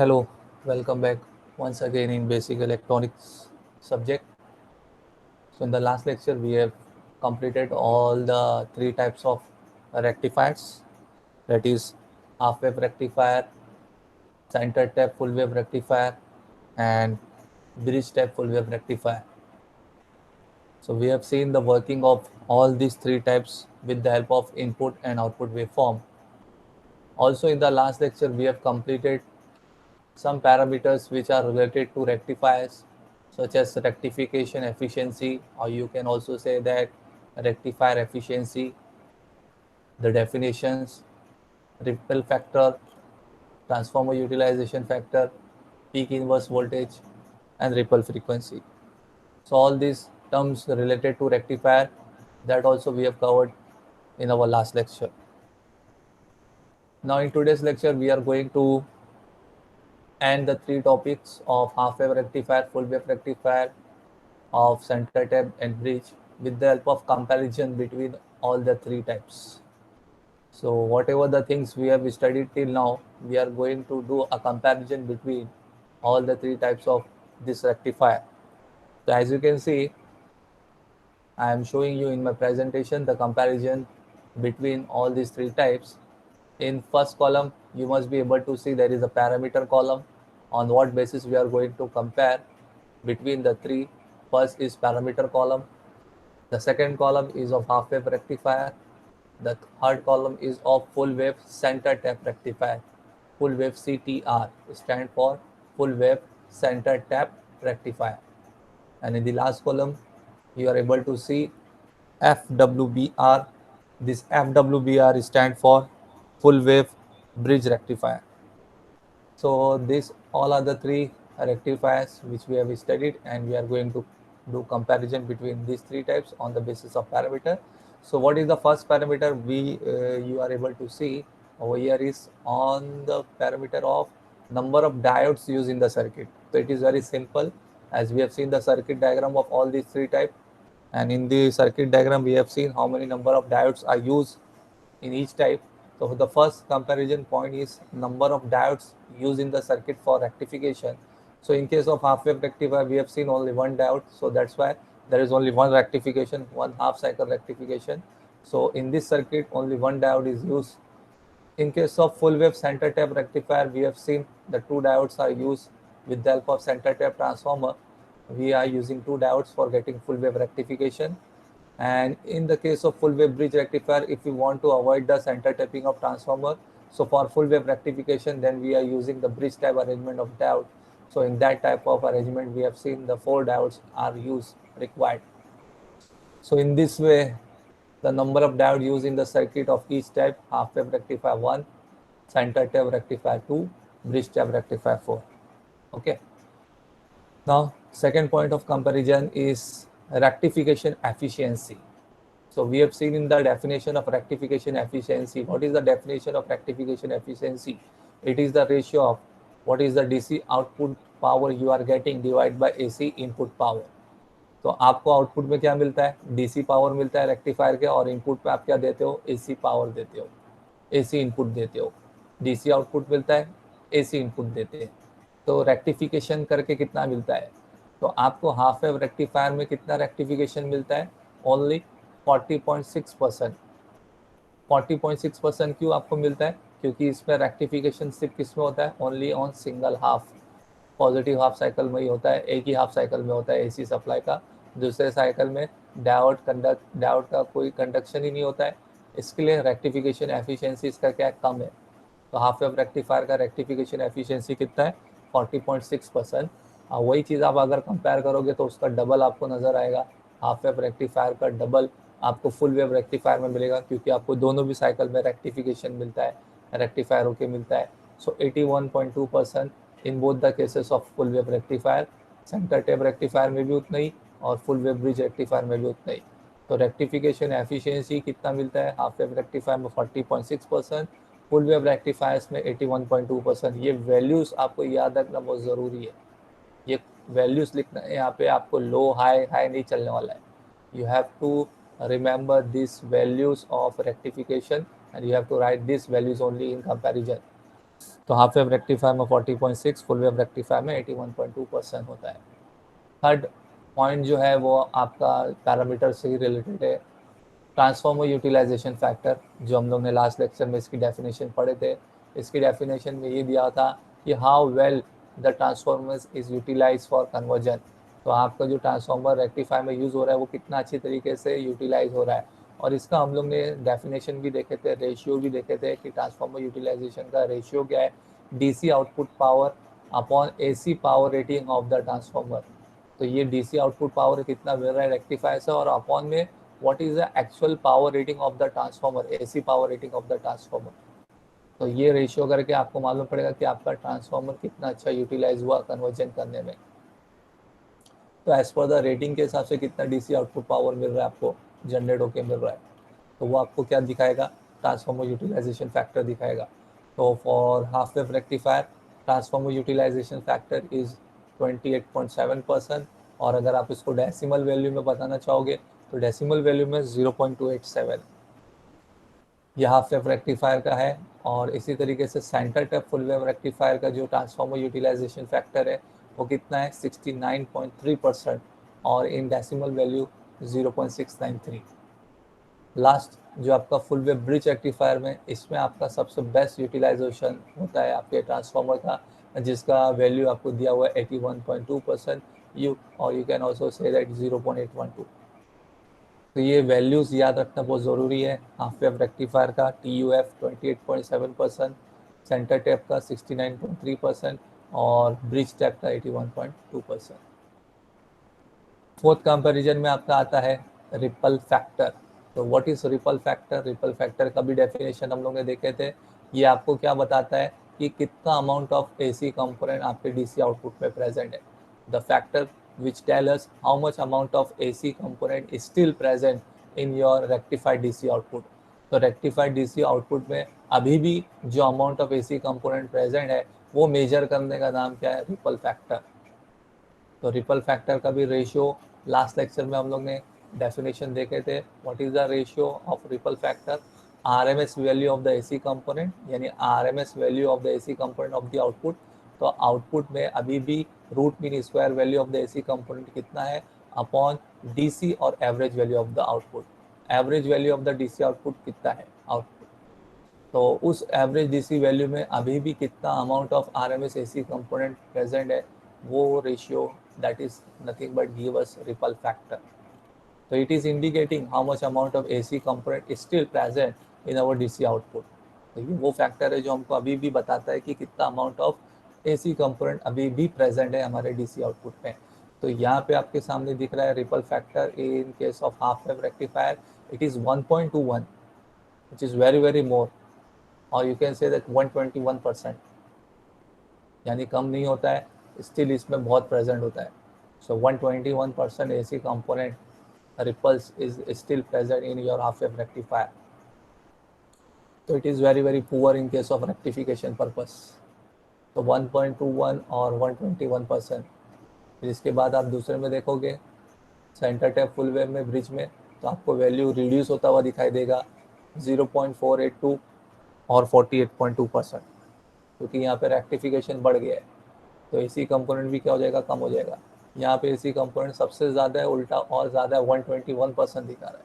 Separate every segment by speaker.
Speaker 1: Hello, welcome back once again in basic electronics subject. So in the last lecture we have completed all the three types of rectifiers, that is half wave rectifier, center tap full wave rectifier and bridge tap full wave rectifier. So we have seen the working of all these three types with the help of input and output waveform. Also in the last lecture we have completed some parameters which are related to rectifiers such as rectification efficiency, or you can also say that rectifier efficiency, the definitions, ripple factor, transformer utilization factor, peak inverse voltage and ripple frequency. So all these terms related to rectifier, that also we have covered in our last lecture. Now in today's lecture we are going to end the three topics of half wave rectifier, full wave rectifier, of center tap and bridge with the help of comparison between all the three types. So whatever the things we have studied till now, we are going to do a comparison between all the three types of this rectifier. So as you can see, I am showing you in my presentation the comparison between all these three types. In first column, you must be able to see there is a parameter column on what basis we are going to compare between the three. First is parameter column. The second column is of half wave rectifier. The third column is of full wave center tap rectifier. Full wave CTR stand for full wave center tap rectifier. And in the last column, you are able to see FWBR. This FWBR stand for full wave bridge rectifier. So these all are the three rectifiers which we have studied, and we are going to do comparison between these three types on the basis of parameter. So what is the first parameter you are able to see over here is on the parameter of number of diodes used in the circuit. So it is very simple, as we have seen the circuit diagram of all these three types, and in the circuit diagram we have seen how many number of diodes are used in each type. So the first comparison point is number of diodes used in the circuit for rectification. So in case of half wave rectifier, we have seen only one diode. So that's why there is only one rectification, one half cycle rectification. So in this circuit, only one diode is used. In case of full wave center tap rectifier, we have seen the two diodes are used with the help of center tap transformer. We are using two diodes for getting full wave rectification. And in the case of full wave bridge rectifier, if we want to avoid the center tapping of transformer, so for full wave rectification, then we are using the bridge type arrangement of diode. So in that type of arrangement, we have seen the four diodes are used required. So in this way, the number of diodes used in the circuit of each type: half wave rectifier 1, center tap rectifier 2, bridge tap rectifier 4. Okay. Now, second point of comparison is rectification efficiency. So we have seen in the definition of rectification efficiency. What is the definition of rectification efficiency? It is the ratio of what is the DC output power you are getting divided by AC input power. तो आपको output में क्या मिलता है? DC power मिलता है rectifier के, और इनपुट पे आप क्या देते हो? एसी पावर देते हो, एसी इनपुट देते हो. डीसी आउटपुट मिलता है, एसी इनपुट देते हैं. तो रेक्टिफिकेशन करके कितना मिलता है? तो आपको हाफ वेव रेक्टिफायर में कितना रेक्टिफिकेशन मिलता है? ओनली 40.6%. 40.6% क्यों आपको मिलता है? क्योंकि इसमें रेक्टिफिकेशन सिर्फ किस में होता है? Only on single half. Positive half cycle में ही होता है, एक ही हाफ साइकिल में होता है एसी सप्लाई का. दूसरे साइकिल में डायोड का कोई कंडक्शन ही नहीं होता है. इसके लिए रेक्टिफिकेशन एफिशिएंसी इसका क्या कम है. तो हाफ वेव रेक्टिफायर का रेक्टिफिकेशन एफिशिएंसी कितना है? 40.6%. वही चीज़ आप अगर कंपेयर करोगे तो उसका डबल आपको नज़र आएगा. हाफ वेव रेक्टिफायर का डबल आपको फुल वेव रेक्टिफायर में मिलेगा, क्योंकि आपको दोनों भी साइकिल में रेक्टिफिकेशन मिलता है, रेक्टिफायर होके मिलता है. सो 81.2% in both the cases of full wave rectifier. Centre tap rectifier में भी उतना ही, और फुल वेव ब्रिज रेक्टिफायर में भी उतना ही. तो रेक्टिफिकेशन एफिशिएंसी कितना मिलता है? हाफ वेव रेक्टिफायर में 40.6%, फुल वेव रेक्टिफायर्स में 81.2%. ये वैल्यूज़ आपको याद रखना बहुत ज़रूरी है. ये वैल्यूज़ लिखना है यहाँ पे, आपको लो हाई हाई नहीं चलने वाला है. You have to remember these values of rectification, and you have to write these values only in comparison. तो हाफ वेव रेक्टिफायर में 40.6, फुल वेव रेक्टिफायर में 81.2% होता है। थर्ड पॉइंट जो है वो आपका पैरामीटर से ही रिलेटेड है, ट्रांसफॉर्मर यूटिलाइजेशन फैक्टर, जो हम लोग ने लास्ट लेक्चर में इसकी डेफिनेशन पढ़े थे। इसकी डेफिनेशन में ये दिया था कि how well the transformer is utilize for conversion. तो आपका जो ट्रांसफॉर्मर रेक्टिफायर में यूज़ हो रहा है वो कितना अच्छी तरीके से यूटिलाइज हो रहा है। और इसका हम लोग ने डेफिनेशन भी देखे थे, रेशियो भी देखे थे कि ट्रांसफॉर्मर यूटिलाइजेशन का रेशियो क्या है, DC output power upon AC power rating of the transformer. तो ये डीसी आउटपुट पावर कितना मिल रहा है रेक्टिफायर से, और अपॉन में what is the actual power rating of the transformer, AC power rating of the transformer। तो ये रेशियो करके आपको मालूम पड़ेगा कि आपका ट्रांसफॉर्मर कितना अच्छा यूटिलाइज हुआ कन्वर्जन करने में। तो एज पर द रेटिंग के हिसाब से कितना डीसी आउटपुट पावर मिल रहा है आपको, जनरेट होके मिल रहा है, तो वो आपको क्या दिखाएगा, ट्रांसफॉर्मर यूटिलाइजेशन फैक्टर दिखाएगा। तो for half wave rectifier transformer utilization factor is 28.7%, और अगर आप इसको डेसिमल वैल्यू में बताना चाहोगे तो डेसिमल वैल्यू में 0.287 ये हाफ वेव रेक्टिफायर का है। और इसी तरीके से centre tap full wave rectifier का जो ट्रांसफॉर्मर यूटिलाइजेशन फैक्टर है वो कितना है, 69.3%, और इन डेसिमल वैल्यू 0.693। लास्ट जो आपका फुल वेव ब्रिज रेक्टिफायर में, इसमें आपका सबसे बेस्ट यूटिलाइजेशन होता है आपके ट्रांसफॉर्मर का, जिसका वैल्यू आपको दिया हुआ है 81.2%, और you can also say that 0.812। तो ये वैल्यूज़ याद रखना बहुत ज़रूरी है। हाफ वेव रेक्टिफायर का TUF 28.7%, सेंटर टैप का 69.3%, और ब्रिज टैप का 81.2%। फोर्थ कंपैरिजन में आपका आता है रिपल फैक्टर। तो what is ripple factor, ripple factor का भी डेफिनेशन हम लोग ने देखे थे। ये आपको क्या बताता है कि कितना अमाउंट ऑफ एसी कंपोनेंट आपके डीसी आउटपुट में प्रेजेंट है। The factor which tell us how much amount of AC component is still present in your rectified DC output। तो rectified DC output में अभी भी जो amount of AC component present है वो मेजर करने का नाम क्या है, रिपल फैक्टर। तो रिपल फैक्टर का भी रेशियो लास्ट लेक्चर में हम लोग ने डेफिनेशन देखे थे। What is the ratio of ripple factor, RMS value of the AC component, यानी RMS value of the AC component of the output. तो आउटपुट में अभी भी root mean square value of the AC component कितना है upon DC और average value of the output. Average value of the DC output कितना है output, तो उस एवरेज डीसी वैल्यू में अभी भी कितना amount of RMS AC component present है, वो ratio that is nothing but give us ripple factor. तो it is indicating how much amount of AC component is still present in our DC output. तो ये वो factor है जो हमको अभी भी बताता है कि कितना अमाउंट ऑफ एसी कंपोनेंट अभी भी प्रेजेंट है हमारे डीसी आउटपुट में। तो यहाँ पे आपके सामने दिख रहा है ripple factor in case of half wave rectifier it is 1.21 which is very very more, और यू कैन से दैट 121%, यानी कम नहीं होता है, स्टिल इसमें बहुत प्रेजेंट होता है। So 121% AC component ripples is still present in your half wave rectifier. तो it is very very poor in case of rectification purpose. तो 1.21 और 121%। फिर इसके बाद आप दूसरे में देखोगे सेंटर टैप फुल वेव में ब्रिज में, तो आपको वैल्यू रिड्यूस होता हुआ दिखाई देगा 0.482 और 48.2%, क्योंकि यहाँ पे रेक्टिफिकेशन बढ़ गया है। तो एसी कंपोनेंट भी क्या हो जाएगा, कम हो जाएगा। यहाँ पे एसी कंपोनेंट सबसे ज़्यादा है, उल्टा और ज़्यादा है, 121% दिखा रहा है,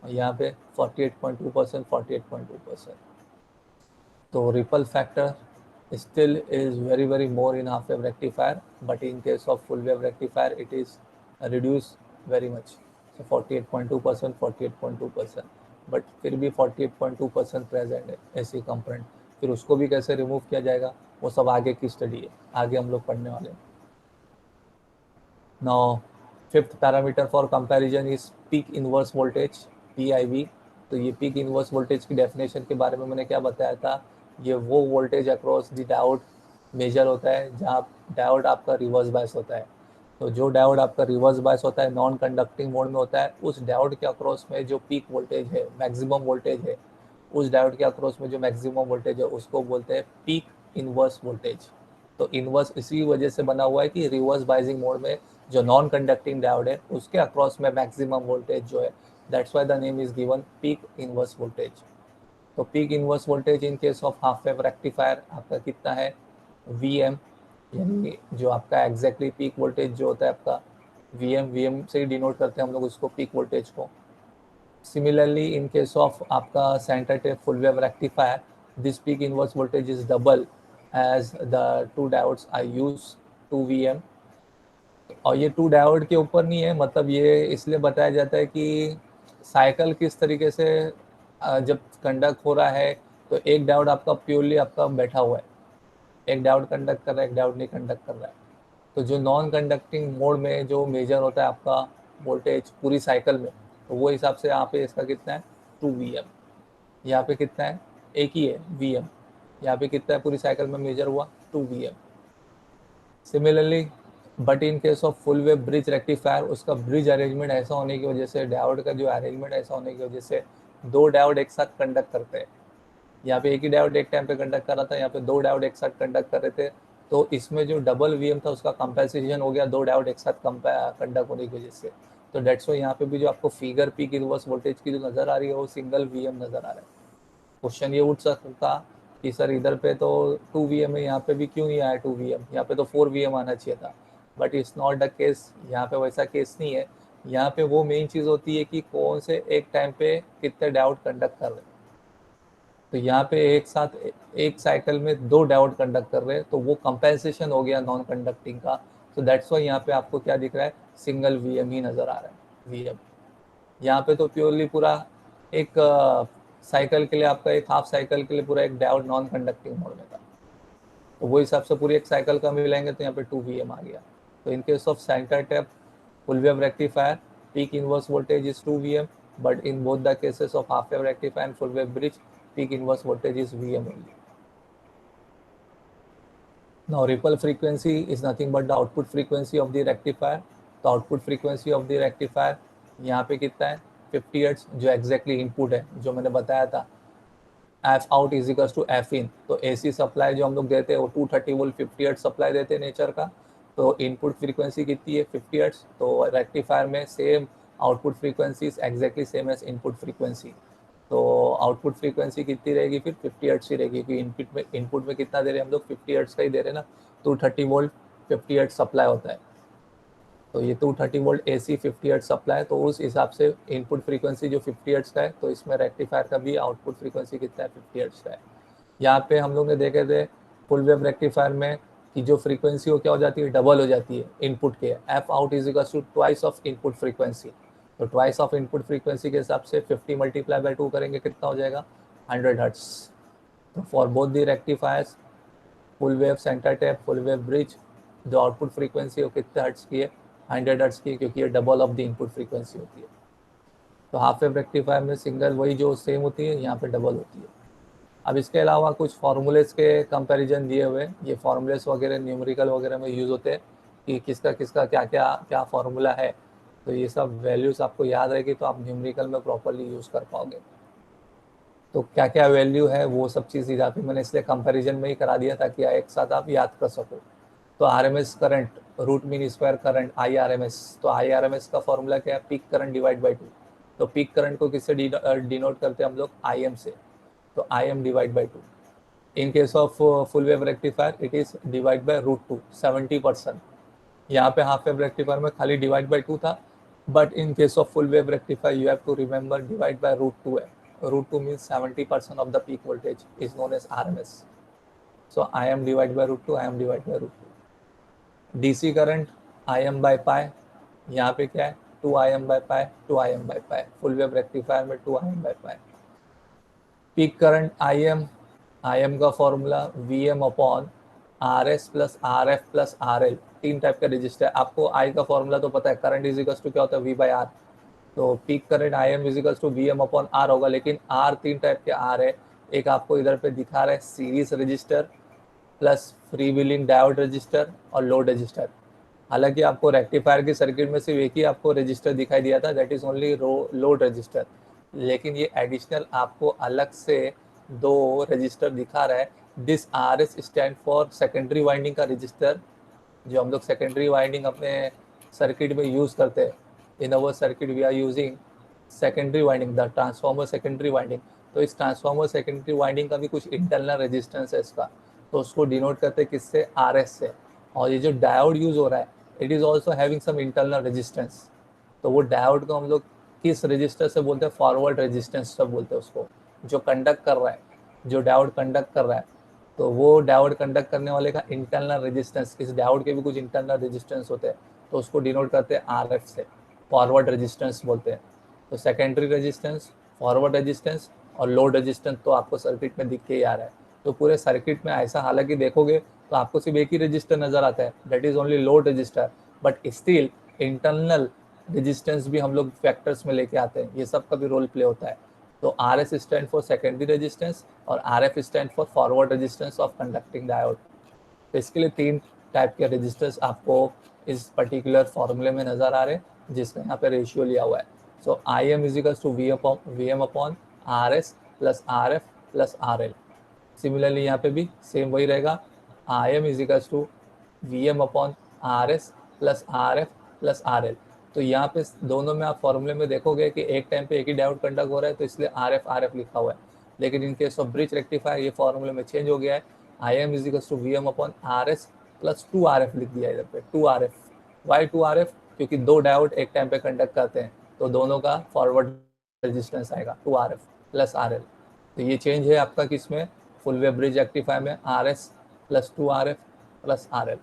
Speaker 1: और यहाँ पे 48.2%, 48.2%। तो ripple factor still is very very more in half wave rectifier, but in case of full wave rectifier it is reduced very much, so 48.2%, 48.2%। But फिर भी 48.2% प्रेजेंट है ऐसी कंपोनेंट। फिर उसको भी कैसे रिमूव किया जाएगा वो सब आगे की स्टडी है, आगे हम लोग पढ़ने वाले हैं। Now fifth parameter for comparison is peak inverse voltage, PIV। तो ये पीक इनवर्स वोल्टेज की डेफिनेशन के बारे में मैंने क्या बताया था, ये वो voltage across the diode measure होता है जहाँ डायोड आपका रिवर्स बायस होता है। तो जो डायोड आपका रिवर्स बायस होता है, नॉन कंडक्टिंग मोड में होता है, उस डायोड के अक्रॉस में जो पीक वोल्टेज है, मैक्सिमम वोल्टेज है, उस डायोड के अक्रॉस में जो मैक्सिमम वोल्टेज है उसको बोलते हैं पीक इनवर्स वोल्टेज। तो इनवर्स इसी वजह से बना हुआ है कि रिवर्स बाइजिंग मोड में जो नॉन कंडक्टिंग डायोड है उसके अक्रॉस में मैक्सिमम वोल्टेज जो है, that's why the name is given peak inverse voltage. तो peak inverse voltage in case of half wave rectifier आपका कितना है, Vm, यानी जो आपका एग्जैक्टली पीक वोल्टेज जो होता है आपका Vm से ही डिनोट करते हैं हम लोग उसको, पीक वोल्टेज को। सिमिलरली इन केस ऑफ आपका centre tap full wave rectifier, this peak inverse voltage is double as the 2 diodes I use 2 Vm। और ये 2 डायोड के ऊपर नहीं है, मतलब ये इसलिए बताया जाता है कि साइकिल किस तरीके से जब कंडक्ट हो रहा है तो एक डायोड आपका प्योरली आपका बैठा हुआ है, एक डायोड कंडक्ट कर रहा है, एक डायोड नहीं कंडक्ट कर रहा है। तो जो नॉन कंडक्टिंग मोड में जो मेजर होता है आपका वोल्टेज पूरी साइकिल में, तो वो हिसाब से यहाँ पे इसका कितना है 2 Vm। यहाँ पे कितना है, एक ही है Vm। यहाँ पे कितना है पूरी साइकिल में मेजर हुआ 2 Vm। Similarly but in case of full wave bridge rectifier, उसका ब्रिज अरेंजमेंट ऐसा होने की वजह से, डायोड का जो अरेंजमेंट ऐसा होने की वजह से 2 डायोड एक साथ कंडक्ट करते हैं। यहाँ पे एक ही डायोड एक टाइम पे कंडक्ट कर रहा था, यहाँ पे 2 डायोड एक साथ कंडक्ट कर रहे थे, तो इसमें जो डबल Vm था उसका कंपेंसेशन हो गया 2 डायोड एक साथ कंडक्ट होने की वजह से। तो डेट्स वाई यहाँ पे भी जो आपको फिगर पीक इनवर्स वोल्टेज की जो नज़र आ रही है वो सिंगल Vm नज़र आ रहा है। क्वेश्चन ये उठ सकता कि सर इधर पे तो 2 Vm है, यहाँ पे भी क्यों नहीं आया 2 Vm, यहाँ पे तो 4 Vm आना चाहिए था। But it's not the case, यहाँ पे वैसा केस नहीं है। यहाँ पे वो मेन चीज़ होती है कि कौन से एक टाइम पे कितने डायोड कंडक्ट कर रहे हैं। तो यहाँ पे एक साथ एक साइकिल में 2 डायोड कंडक्ट कर रहे हैं, तो वो कंपेंसेशन हो गया नॉन कंडक्टिंग का। तो दैट्स वाई यहाँ पे आपको क्या दिख रहा है, सिंगल Vm ही नज़र आ रहा है Vm। यहाँ पे तो प्योरली पूरा एक साइकिल के लिए आपका, एक हाफ साइकिल के लिए पूरा एक डायोड नॉन कंडक्टिंग मोड में था, तो वो हिसाब से पूरी एक साइकिल का मिलाएंगे तो यहाँ पे 2 Vm आ गया। तो इन case of centre tap full wave rectifier, peak inverse voltage is 2 Vm, but in both the cases of half wave rectifier and full wave bridge, peak inverse voltage is Vm only. Now ripple frequency is nothing but the output frequency of the rectifier. तो output frequency of the rectifier यहाँ पे कितना है 50 Hz, जो exactly input है जो मैंने बताया था, F out is equals to F in। तो AC सप्लाई जो हम लोग देते हैं वो 230 वोल्ट 50 Hz सप्लाई देते हैं नेचर का। तो इनपुट फ्रीक्वेंसी कितनी है 50 Hz, तो रेक्टिफायर में same output frequency exactly same as input frequency. तो आउटपुट फ्रीक्वेंसी कितनी रहेगी फिर 50 हर्ट्ज ही रहेगी, क्योंकि इनपुट में कितना दे रहे हैं हम लोग 50 हर्ट्ज का ही दे रहे हैं ना। 230 वोल्ट 50 हर्ट्ज सप्लाई होता है, तो ये 230 वोल्ट AC 50 हर्ट्ज सप्लाई, तो उस हिसाब से इनपुट फ्रीक्वेंसी जो 50 हर्ट्ज का है, तो इसमें रेक्टिफायर का भी आउटपुट फ्रीक्वेंसी कितना है 50 हर्ट्ज का है। यहाँ पे हम लोग ने देखे थे फुल वेव रेक्टिफायर में कि जो फ्रीक्वेंसी वो क्या हो जाती है, डबल हो जाती है इनपुट के। F out is equal to twice of input frequency. तो ट्वाइस ऑफ इनपुट फ्रीक्वेंसी के हिसाब से 50 मल्टीप्लाई बाय 2 करेंगे कितना हो जाएगा 100 हर्ट्ज। तो for both the rectifiers, full wave centre tap, full wave bridge, जो आउटपुट फ्रीक्वेंसी वो कितने हर्ट्ज की है 100 हर्ट्ज की, क्योंकि ये double of the input frequency होती है। तो हाफ वेव रेक्टिफायर में सिंगल वही जो सेम होती है, यहाँ पे डबल होती है। अब इसके अलावा कुछ फार्मूलेस के कंपैरिजन दिए हुए, ये फार्मूलेस वगैरह न्यूमेरिकल वगैरह में यूज़ होते हैं कि किसका किसका क्या क्या क्या फार्मूला है। तो ये सब वैल्यूज़ आपको याद रहेगी तो आप न्यूमेरिकल में प्रॉपरली यूज़ कर पाओगे। तो क्या क्या वैल्यू है वो सब चीज़ यहाँ पे मैंने इसलिए कंपैरिजन में ही करा दिया ताकि एक साथ आप याद कर सको। तो RMS current, root mean square current IRMS, तो IRMS का फॉर्मूला क्या है, पीक करंट डिवाइड बाई 2। तो पीक करंट को किससे डिनोट करते हैं हम लोग, IM से, तो IM divide by 2। In case of full wave rectifier it is divide by √2 70%। यहाँ पे हाफ वेव रेक्टिफायर में खाली डिवाइड बाय 2 था, but in case of full wave rectifier you have to remember divide by √2 है। √2 means 70% of the peak voltage is known as RMS। So IM divide by √2, IM divide by √2। DC current IM by pi, यहाँ पे क्या है 2IM by pi, 2IM by pi, full wave rectifier में 2IM by pi. Peak current IM का formula VM upon RS plus RF plus RL, 3 type का register. आपको I का formula तो पता है, करंट इज इक्वल टू क्या होता है V/R। तो peak current IM is equal to VM upon R होगा, लेकिन R 3 टाइप के R है। एक आपको इधर पे दिखा रहा है series register plus free wheeling diode register और लोड रजिस्टर। हालांकि आपको रेक्टिफायर की सर्किट में सिर्फ एक ही आपको रजिस्टर दिखाई दिया था, that is only load register, लेकिन ये एडिशनल आपको अलग से 2 रजिस्टर दिखा रहा है। This RS stand for secondary winding का रजिस्टर, जो हम लोग सेकेंडरी वाइंडिंग अपने सर्किट में यूज़ करते हैं। In our circuit we are using secondary winding, the transformer secondary winding. तो इस ट्रांसफार्मर सेकेंडरी वाइंडिंग का भी कुछ इंटरनल रेजिस्टेंस है इसका, तो उसको डिनोट करते हैं किससे, RS से। और ये जो डायोड यूज हो रहा है it is also having some internal resistance, तो वो डायोड को हम लोग किस रजिस्टर से बोलते हैं, फॉरवर्ड रेजिस्टेंस से बोलते हैं उसको, जो कंडक्ट कर रहा है, जो डायोड कंडक्ट कर रहा है, तो वो डायोड कंडक्ट करने वाले का इंटरनल रेजिस्टेंस, इस डायोड के भी कुछ इंटरनल रेजिस्टेंस होते हैं, तो उसको डिनोट करते हैं RF से, फॉरवर्ड रेजिस्टेंस बोलते हैं। तो सेकेंडरी रेजिस्टेंस, फॉरवर्ड रेजिस्टेंस और लोड रेजिस्टेंस तो आपको सर्किट में दिख के ही आ रहा है। तो पूरे सर्किट में ऐसा हालांकि देखोगे तो आपको सिर्फ एक ही रजिस्टर नजर आता है, that is only load register, but still internal resistance भी हम लोग फैक्टर्स में लेके आते हैं, ये सब का भी रोल प्ले होता है। तो RS stand for secondary resistance और RF stand for forward resistance of conducting diode. तो इसके लिए 3 टाइप के रेजिस्टर्स आपको इस पर्टिकुलर फॉर्मूले में नजर आ रहे हैं, जिसका यहाँ पे रेशियो लिया हुआ है। So IM equals to VM upon RS plus RF plus RL। Similarly यहाँ पे भी सेम वही रहेगा, IM equals to VM upon RS plus RF plus RL। तो यहाँ पे दोनों में आप फॉर्मूले में देखोगे कि एक टाइम पे एक ही डायोड कंडक्ट हो रहा है, तो इसलिए RF लिखा हुआ है। लेकिन in case of bridge rectifier ये फॉर्मूले में चेंज हो गया है, IM equals to VM upon RS plus 2RF लिख दिया इधर पे, 2RF। Y 2RF? क्योंकि 2 डायोड एक टाइम पे कंडक्ट करते हैं, तो दोनों का फॉरवर्ड रेजिस्टेंस आएगा 2RF प्लस RL। तो ये चेंज है आपका किसमें, फुल वेव ब्रिज रेक्टिफायर में, RS plus 2RF plus RL।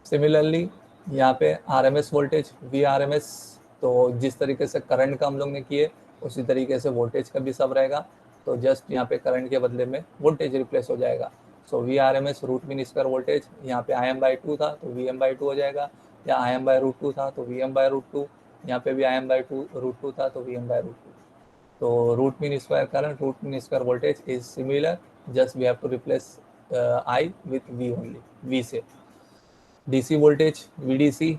Speaker 1: Similarly यहाँ पे RMS वोल्टेज, VRMS, तो जिस तरीके से करंट का हम लोग ने किए उसी तरीके से वोल्टेज का भी सब रहेगा, तो जस्ट यहाँ पे करंट के बदले में वोल्टेज रिप्लेस हो जाएगा। So VRMS root mean square voltage, यहाँ पे IM/2 था तो VM/2 हो जाएगा, या IM/√2 था तो VM/√2, यहाँ पे भी IM/2√2 था तो VM/√2। तो root mean square current, root mean square voltage is similar, just we have to replace I with V only, V से। DC वोल्टेज VDC,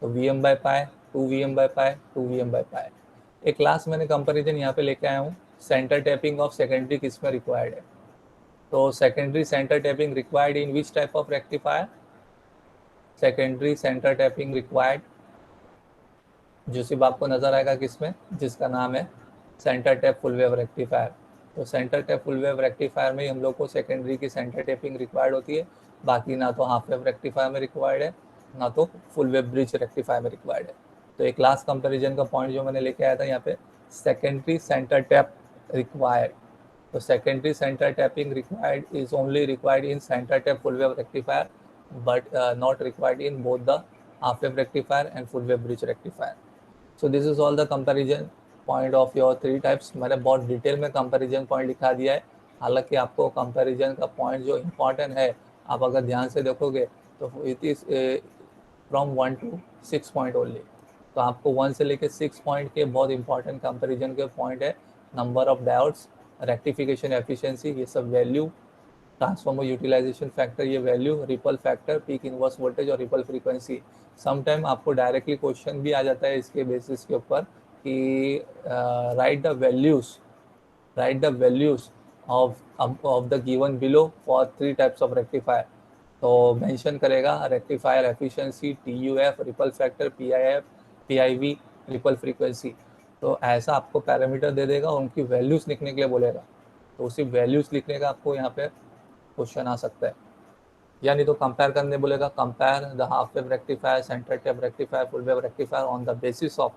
Speaker 1: तो VM/पाई, 2VM/पाई, 2VM/पाई। एक क्लास मैंने कंपैरिजन यहाँ पे लेके आया हूँ, सेंटर टैपिंग ऑफ सेकेंडरी किस में रिक्वायर्ड है। तो secondary center tapping required in which type of rectifier, secondary center tapping required जो सिर्फ आपको नजर आएगा किसमें, जिसका नाम है center tap full wave rectifier. तो center tap full wave rectifier में हम लोग को सेकेंडरी की सेंटर टैपिंग रिक्वायर्ड होती है, बाकी ना तो हाफ वेव रेक्टिफायर में रिक्वायर्ड है, ना तो फुल वेव ब्रिज रेक्टिफायर में रिक्वायर्ड है। तो एक क्लास कंपेरिजन का पॉइंट जो मैंने लेके आया था यहाँ पे, सेकेंडरी सेंटर टैप रिक्वायर्ड। तो secondary center tapping required is only required in centre tap full wave rectifier, but not required in both the half wave rectifier and full wave bridge rectifier. So this is all the comparison point of your 3 types. मैंने बहुत detail में comparison point लिखा दिया है, हालांकि आपको comparison का point जो इम्पॉर्टेंट है, आप अगर ध्यान से देखोगे तो it is from 1 to 6 point only. तो आपको 1 से लेकर 6 पॉइंट के बहुत इंपॉर्टेंट कंपैरिजन के पॉइंट है, number of diodes, rectification efficiency, ये सब वैल्यू, ट्रांसफॉर्मर यूटिलाइजेशन फैक्टर ये value, ripple factor, peak inverse voltage और रिपल फ्रीक्वेंसी। समटाइम आपको डायरेक्टली क्वेश्चन भी आ जाता है इसके बेसिस के ऊपर कि right the values of the given below for 3 types of rectifier. तो मेंशन करेगा rectifier efficiency, TUF, ripple factor, PIV, ripple frequency. तो ऐसा आपको पैरामीटर दे देगा, उनकी वैल्यूज लिखने के लिए बोलेगा, तो उसी वैल्यूज लिखने का आपको यहाँ पे क्वेश्चन आ सकता है। या नहीं तो कंपेयर करने बोलेगा, compare the half wave rectifier, center tap rectifier, full wave rectifier on the basis of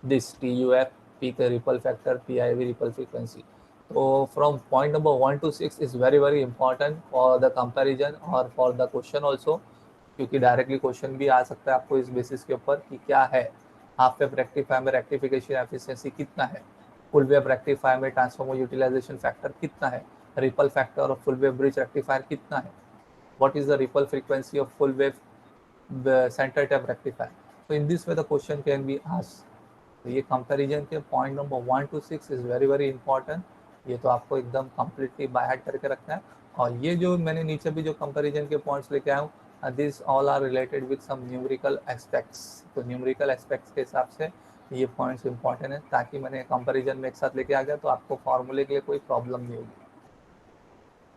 Speaker 1: this TUF, peak ripple factor, PIV, ripple frequency. तो from point number 1 to 6 is very important for the comparison और for the question also, क्योंकि directly question भी आ सकता है आपको इस basis के ऊपर कि क्या है हाफ वेव रेक्टिफायर में रेक्टिफिकेशन एफिशिएंसी कितना है, फुल वेव रेक्टिफायर में ट्रांसफॉर्मर यूटिलाइजेशन फैक्टर कितना है, रिपल फैक्टर और फुल वेव ब्रिज रेक्टिफायर कितना है, what is the ripple frequency of full wave center tap rectifier. So in this way the question can be asked. तो ये comparison के point number 1 to 6 is very important, ये तो आपको एकदम completely by heart करके रखना है। और ये जो मैंने नीचे भी जो कंपैरिजन के पॉइंट्स लेके आया हूँ, this all are related with some numerical aspects. तो न्यूमेरिकल एस्पेक्ट्स के हिसाब से ये पॉइंट्स इंपॉर्टेंट है, ताकि मैंने कंपैरिजन में एक साथ लेके आ गया तो आपको फॉर्मूले के लिए कोई प्रॉब्लम नहीं होगी।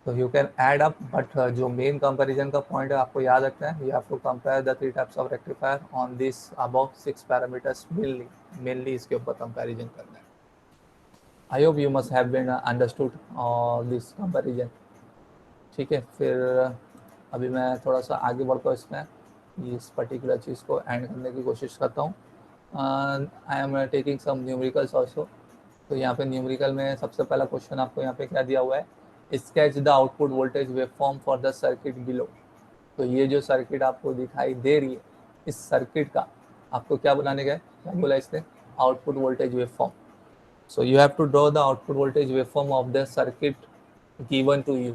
Speaker 1: तो you can add up, but जो मेन कंपैरिजन का पॉइंट है आपको याद रखना है, you have to compare the 3 types of rectifier on this above 6 parameters mainly इसके ऊपर कंपैरिजन करना है। I hope you must have been understood this comparison. ठीक है, फिर अभी मैं थोड़ा सा आगे बढ़ता हूँ इसमें, इस पर्टिकुलर चीज़ को एंड करने की कोशिश करता हूँ। I am taking some numericals also. तो यहाँ पे न्यूमेरिकल में सबसे पहला क्वेश्चन आपको यहाँ पे क्या दिया हुआ है, sketch the output voltage waveform for the circuit below. तो ये जो सर्किट आपको दिखाई दे रही है, इस सर्किट का आपको क्या बनाने का है, क्या बोला इसने, output voltage waveform. So you have to draw the output voltage waveform of the circuit given to you.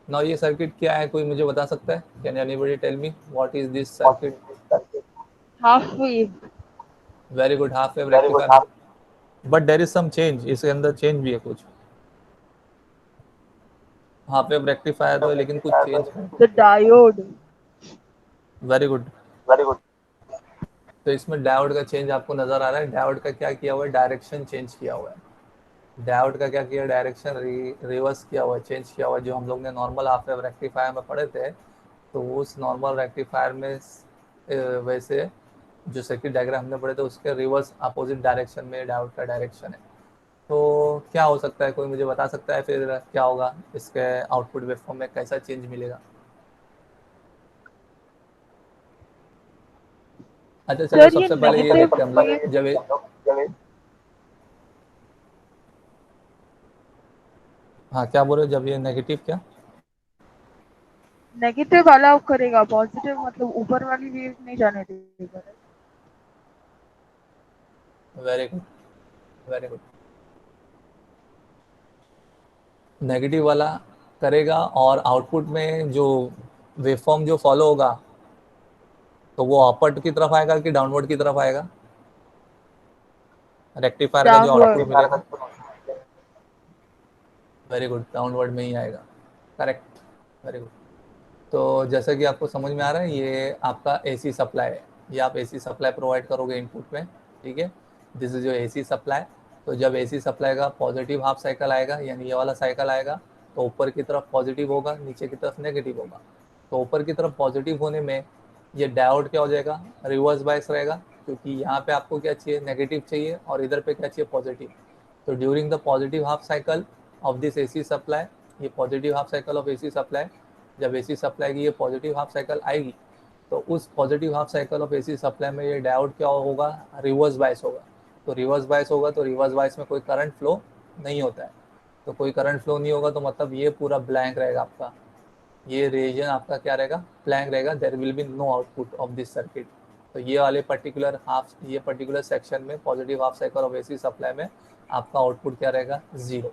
Speaker 1: Now ये सर्किट क्या है, कोई मुझे बता सकता है? Can anybody tell me what is this circuit?
Speaker 2: Half wave.
Speaker 1: Very good, half wave rectifier. But there is some change, इसके अंदर चेंज भी है कुछ। हाफ वेव रेक्टिफायर तो है लेकिन कुछ चेंज है।
Speaker 2: The diode.
Speaker 1: Very good. तो इसमें डायोड का चेंज आपको नजर आ रहा है। डायोड का क्या किया हुआ है, डायरेक्शन चेंज किया हुआ है। डायोड का क्या किया, डायरेक्शन रिवर्स किया हुआ है, चेंज किया हुआ है। जो हम लोग ने नॉर्मल हाफ वेव रेक्टिफायर में पढ़े थे, तो उस नॉर्मल रेक्टिफायर में वैसे जो सर्किट डायग्राम हमने पढ़े थे उसके रिवर्स अपोजिट डायरेक्शन में डायोड का डायरेक्शन है। तो क्या हो सकता है, कोई मुझे बता सकता है फिर क्या होगा, इसके आउटपुट वेवफॉर्म में कैसा चेंज मिलेगा? अच्छा चलो,
Speaker 2: सर ये
Speaker 1: सबसे पहले ये
Speaker 2: नेगेटिव
Speaker 1: देखते हैं हम
Speaker 2: वेव,
Speaker 1: लोग। हाँ क्या बोल रहे हो, जब ये नेगेटिव क्या?
Speaker 2: नेगेटिव अलाउ करेगा, पॉजिटिव मतलब ऊपर वाली वेव नहीं जाने देगा।
Speaker 1: Very good, very good. Negative वाला करेगा और आउटपुट में जो वेवफॉर्म जो फॉलो होगा, तो वो अपवर्ड की तरफ आएगा कि डाउनवर्ड की तरफ आएगा? रेक्टिफायर का जो आउटपुट
Speaker 2: डाउनवर्ड।
Speaker 1: मिलेगा, वेरी गुड, डाउनवर्ड में ही आएगा। Correct, very good. तो जैसा कि आपको समझ में आ रहा है, ये आपका एसी सप्लाई है। ये आप एसी सप्लाई प्रोवाइड करोगे इनपुट में, ठीक है। दिस इज जो एसी सप्लाई। तो जब एसी सप्लाई का पॉजिटिव हाफ साइकिल आएगा, यानी ये वाला साइकिल आएगा, तो ऊपर की तरफ पॉजिटिव होगा, नीचे की तरफ नेगेटिव होगा। तो ऊपर की तरफ पॉजिटिव होने में ये डायोड क्या हो जाएगा, रिवर्स बायस रहेगा, क्योंकि यहाँ पे आपको क्या चाहिए, नेगेटिव चाहिए, और इधर पे क्या चाहिए, पॉजिटिव। तो during the positive half cycle of this AC supply, ये positive half cycle of AC supply, जब एसी सप्लाई की ये पॉजिटिव हाफ साइकिल आएगी, तो उस positive half cycle of AC supply में ये डायोड क्या होगा, रिवर्स बायस होगा। तो रिवर्स बायस होगा, तो रिवर्स बायस में कोई करंट फ्लो नहीं होता है। तो कोई करंट फ्लो नहीं होगा, तो मतलब ये पूरा ब्लैंक रहेगा आपका, ये रीजन आपका क्या रहेगा, ब्लैंक रहेगा। There will be no output of this circuit. तो ये वाले पर्टिकुलर हाफ, ये पर्टिकुलर सेक्शन में positive half cycle of AC supply में आपका आउटपुट क्या रहेगा, zero.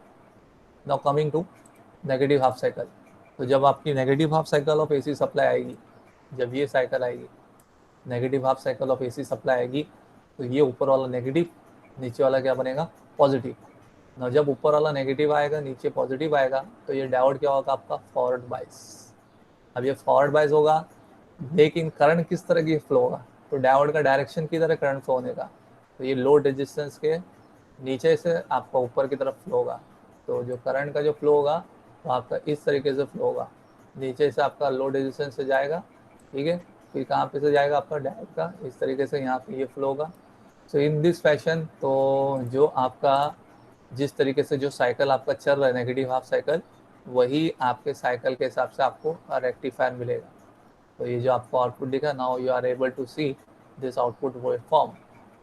Speaker 1: Now coming to negative half cycle. तो जब आपकी negative half cycle of AC supply आएगी, जब ये साइकिल आएगी, negative half cycle of AC supply आएगी, तो ये ऊपर वाला नेगेटिव, नीचे वाला क्या बनेगा, पॉजिटिव। ना जब ऊपर वाला नेगेटिव आएगा, नीचे पॉजिटिव आएगा, तो ये डायोड क्या होगा आपका, फॉरवर्ड बाइस। अब ये फॉरवर्ड बाइस होगा, लेकिन करंट किस तरह की फ्लो होगा, तो डायोड का डायरेक्शन की तरह करंट फ्लो होने का। तो ये लोड रेजिस्टेंस के नीचे से आपका ऊपर की तरफ फ्लो होगा। तो जो करंट का जो फ्लो होगा, वो आपका इस तरीके से फ्लो होगा, नीचे से आपका लोड रेजिस्टेंस से जाएगा, ठीक है। फिर कहाँ पे से जाएगा आपका डायोड का, इस तरीके से यहाँ पे ये फ्लो होगा। सो इन दिस फैशन, तो जो आपका जिस तरीके से जो साइकिल आपका चल रहा है, नेगेटिव हाफ साइकिल, वही आपके साइकिल के हिसाब से आपको रेक्टिफायर मिलेगा। तो ये जो आपको आउटपुट दिखा, now you are able to see this output waveform.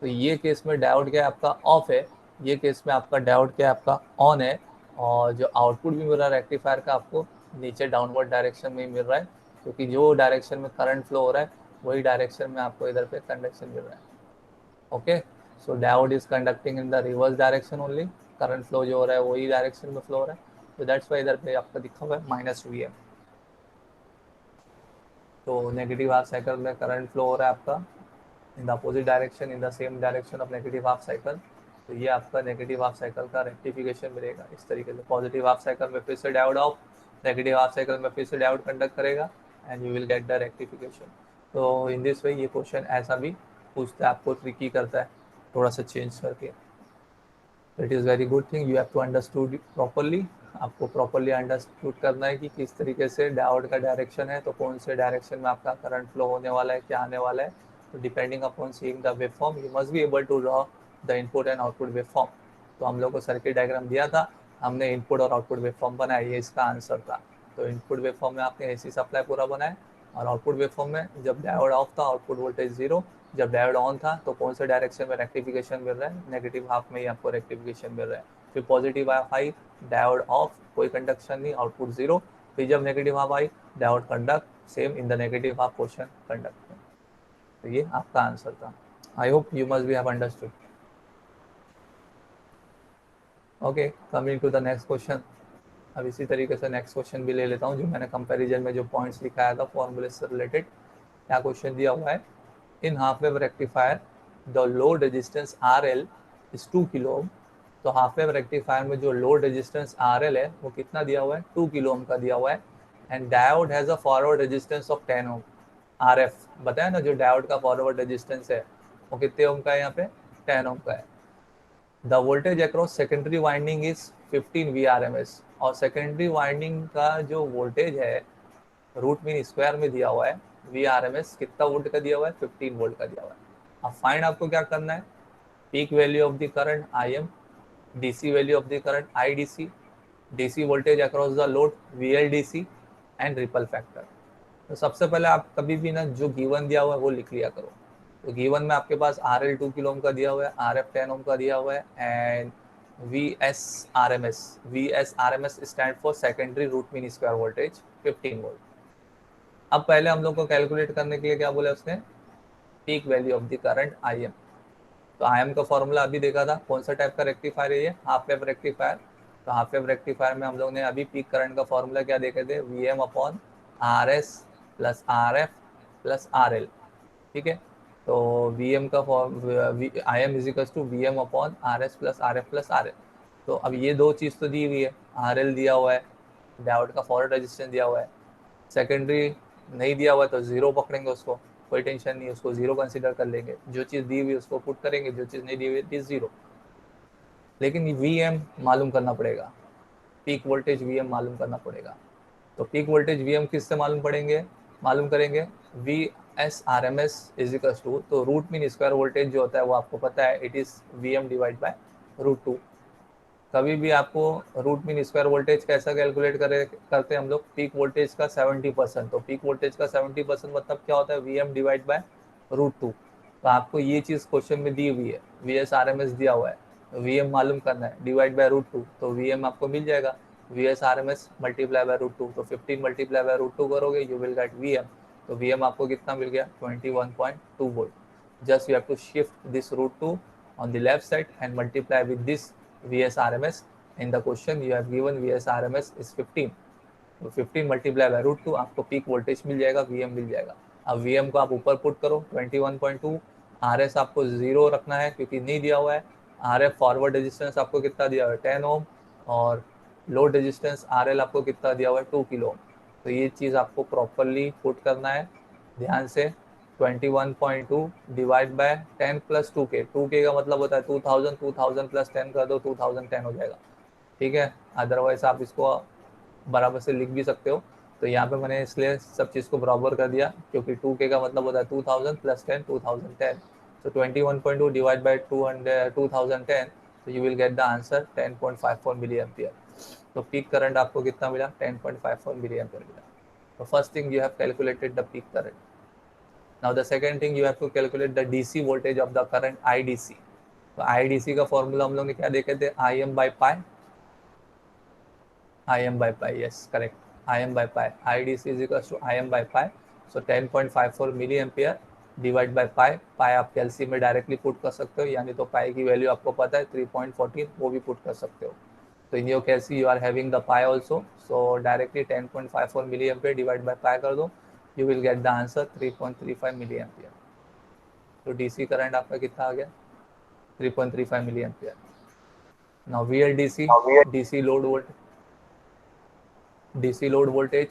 Speaker 1: तो ये केस में डायोड क्या है आपका, ऑफ है। ये केस में आपका डायोड क्या है आपका, ऑन है। और जो आउटपुट भी मिल रहा है रेक्टिफायर का, आपको नीचे डाउनवर्ड डायरेक्शन में ही मिल रहा है, क्योंकि जो डायरेक्शन में करंट फ्लो हो रहा है, वही डायरेक्शन में आपको इधर पे कंडक्शन मिल रहा है। Okay, so diode is conducting in the reverse direction only. Current flow जो हो रहा है वही डायरेक्शन में फ्लो हो रहा है। तो दैट्स वाई इधर पे आपका दिखा हुआ है -Vm। तो नेगेटिव हाफ साइकिल में करंट फ्लो हो रहा है आपका in the opposite direction, in the same direction of negative half cycle. तो ये आपका नेगेटिव हाफ साइकिल का रेक्टिफिकेशन मिलेगा इस तरीके से। पॉजिटिव हाफ साइकिल में फिर से diode off, negative half cycle में फिर से डायोड कंडक्ट करेगा, and you will get the rectification. तो इन दिस वे ये क्वेश्चन ऐसा भी पूछता है, आपको ट्रिकी करता है थोड़ा सा चेंज करके। It is very good thing, you have to understood properly. आपको प्रॉपरली अंडरस्टूड करना है कि किस तरीके से डायोड का डायरेक्शन है, तो कौन से डायरेक्शन में आपका करंट फ्लो होने वाला है, क्या आने वाला है। तो depending upon seeing the waveform, you must be able to draw the input and output waveform. तो हम लोग को सर्किट डायग्राम दिया था, हमने इनपुट और आउटपुट वेवफॉर्म बनाया, ये इसका आंसर था। तो इनपुट वेवफॉर्म में आपने एसी सप्लाई पूरा बनाया, और आउटपुट वेवफॉर्म में जब डायोड ऑफ था आउटपुट वोल्टेज 0, जब डायोड ऑन था तो कौन से डायरेक्शन में रेक्टिफिकेशन मिल रहा है, नेगेटिव हाफ में ही आपको रेक्टिफिकेशन मिल रहा है। फिर पॉजिटिव हाफ आई, डायोड ऑफ, कोई कंडक्शन नहीं, आउटपुट 0। फिर जब नेगेटिव हाफ आई, diode conduct, same in the negative half portion conduct. तो ये आपका आंसर था। I hope you must be have understood. Okay, coming to the next question. अब इसी तरीके से नेक्स्ट क्वेश्चन भी ले लेता हूँ, जो मैंने कंपैरिजन में जो पॉइंट्स लिखाया था फॉर्मूले से रिलेटेड। क्या क्वेश्चन दिया हुआ है, in half wave rectifier the load resistance RL is 2 kilo ohm. तो हाफ वेव रेक्टिफायर में जो लोड रेजिस्टेंस RL है वो कितना दिया हुआ है, 2 किलो ओम का दिया हुआ है। And diode has a forward resistance of 10 ohm. RF बताया ना, जो डायोड का फॉरवर्ड रेजिस्टेंस है वो कितने ओम का है, यहाँ पे 10 ओम का है। The voltage across secondary winding is 15 VRMS। और सेकेंडरी वाइंडिंग का जो वोल्टेज है रूट मीन स्क्वायर में दिया हुआ है, VRMS कितना वोल्ट का दिया हुआ है, 15 वोल्ट का दिया हुआ है। अब फाइंड आपको क्या करना है, peak value of the current IM, DC value of the current IDC, DC voltage across the load VLDC, and ripple factor. तो सबसे पहले आप कभी भी ना जो गिवन दिया हुआ है वो लिख लिया करो। तो गिवन में आपके पास RL 2 किलो ओम का दिया हुआ है, RF 10 ओम का दिया हुआ है, and VSRMS stand for secondary root mean square voltage 15 volt. अब पहले हम लोग को कैलकुलेट करने के लिए क्या बोला उसने, peak value of the current IM। तो IM का फॉर्मूला अभी देखा था, कौन सा टाइप का रेक्टिफायर है ये, हाफ वेव रेक्टिफायर। तो हाफ वेव रेक्टिफायर में हम लोग ने अभी पीक करंट का फॉर्मूला क्या देखे थे, VM upon RS plus RF plus RL। ठीक है, तो VM का IM is equal to VM upon RS plus RF plus RL। तो अब ये दो चीज़ तो दी हुई है, RL दिया हुआ है, डायोड का फॉरवर्ड रेजिस्टेंस दिया हुआ है, सेकेंडरी नहीं दिया हुआ है तो जीरो पकड़ेंगे उसको, कोई टेंशन नहीं, उसको जीरो कंसीडर कर लेंगे। जो चीज़ दी हुई उसको पुट करेंगे, जो चीज़ नहीं दी हुई इज जीरो। लेकिन VM मालूम करना पड़ेगा, पीक वोल्टेज VM मालूम करना पड़ेगा। तो पीक वोल्टेज VM किससे मालूम करेंगे, VSRMS इज इक्वल टू, तो रूट मीन स्क्वायर वोल्टेज जो होता है वो आपको पता है, it is VM divide by √2। कभी भी आपको रूट मीन स्क्वायर वोल्टेज कैसा कैलकुलेट करते हैं हम लोग, पीक वोल्टेज का 70%। तो पीक वोल्टेज का 70% मतलब क्या होता है, VM डिवाइड बाय √2। तो आपको ये चीज़ क्वेश्चन में दी हुई है, VSRMS दिया हुआ है, तो VM मालूम करना है, डिवाइड बाय √2, तो VM आपको मिल जाएगा VSRMS मल्टीप्लाई बाय √2। तो 15 मल्टीप्लाई बाय √2 करोगे, यू विल गेट VM। तो VM आपको कितना मिल गया, 21.2 volt. Just you have to shift this √2 on the left side and multiply with this VSRMS. In the question you have given VSRMS is 15, तो 15 multiply by √2 आपको peak voltage मिल जाएगा, VM मिल जाएगा। अब VM को आप ऊपर पुट करो 21.2, RS आपको 0 रखना है क्योंकि नहीं दिया हुआ है, RF फॉरवर्ड रेजिस्टेंस आपको कितना दिया हुआ है 10 ओम, और लोड रेजिस्टेंस RL आपको कितना दिया हुआ है 2 किलो ओम। तो ये चीज़ आपको प्रॉपरली पुट करना है ध्यान से। 21.2 divide by 10 plus 2K, 2K का मतलब होता है 2000, 2000 प्लस 10 कर दो 2010 हो जाएगा। ठीक है, अदरवाइज आप इसको बराबर से लिख भी सकते हो। तो यहाँ पे मैंने इसलिए सब चीज़ को बराबर कर दिया क्योंकि 2K का मतलब होता है 2000 प्लस 10 2010। तो 21.2 डिवाइड बाई 2010, तो you will get the answer 10.54 milli ampere. तो पीक करंट आपको कितना मिला, 10.54 मिली एम्पियर मिला। तो first thing you have calculated the peak current. Now the second thing you have to calculate the DC voltage of the current IDC। तो IDC का formula हम लोग ने क्या देखे थे, IM by pi, yes correct, IM by pi, IDC is equals to IM by pi। so 10.54 milli ampere divide by pi, pi आप कैलसी में डायरेक्टली पुट कर सकते हो, यानी तो पाई की वैल्यू आपको पता है 3.14, वो भी पुट कर सकते हो। तो in your case you are having the pi also, so directly 10.54 milli ampere divide by pi कर दो, you will get the answer 3.35 milli ampere. तो डीसी करंट आपका कितना आ गया, 3.35 milli ampere. Now VLDC, DC load voltage, DC load voltage.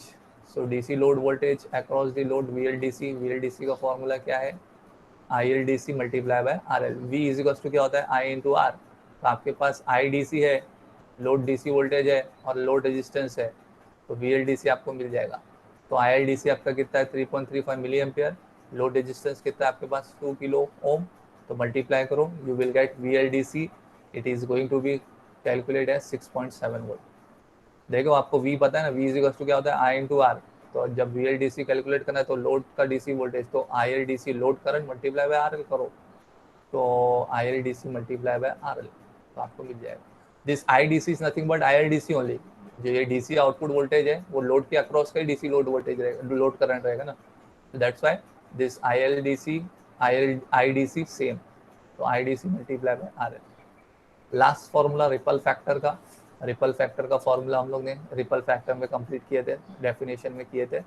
Speaker 1: So DC load voltage across the load VLDC, VLDC का formula क्या है, ILDC multiply by RL। V is equal to क्या होता है, I इंटू R। तो आपके पास IDC है, load DC voltage है और लोड रेजिस्टेंस है, तो VLDC आपको मिल जाएगा। तो ILDC आपका कितना है, 3.35 मिली एम्पियर, लोड रेजिस्टेंस कितना है आपके पास 2 किलो ओम। तो मल्टीप्लाई करो, you will get VLDC it is going to be calculate as 6.7 volt. देखो आपको V पता है ना, V इज टू क्या होता है I इंटू आर। तो जब VLDC कैलकुलेट करना है तो लोड का DC वोल्टेज, तो ILDC load current multiply by RL करो, तो ILDC मल्टीप्लाई बाय RL, तो आपको मिल जाएगा। This IDC is nothing but ILDC only. जो ये DC आउटपुट वोल्टेज है वो लोड के अक्रॉस का ही DC लोड वोल्टेज रहेगा, लोड करंट रहेगा ना, that's why this ILDC IDC same, तो IDC multiply by RL। Last formula ripple factor का, रिपल फैक्टर का फॉर्मूला हम लोग ने रिपल फैक्टर में कंप्लीट किए थे, डेफिनेशन में किए थे,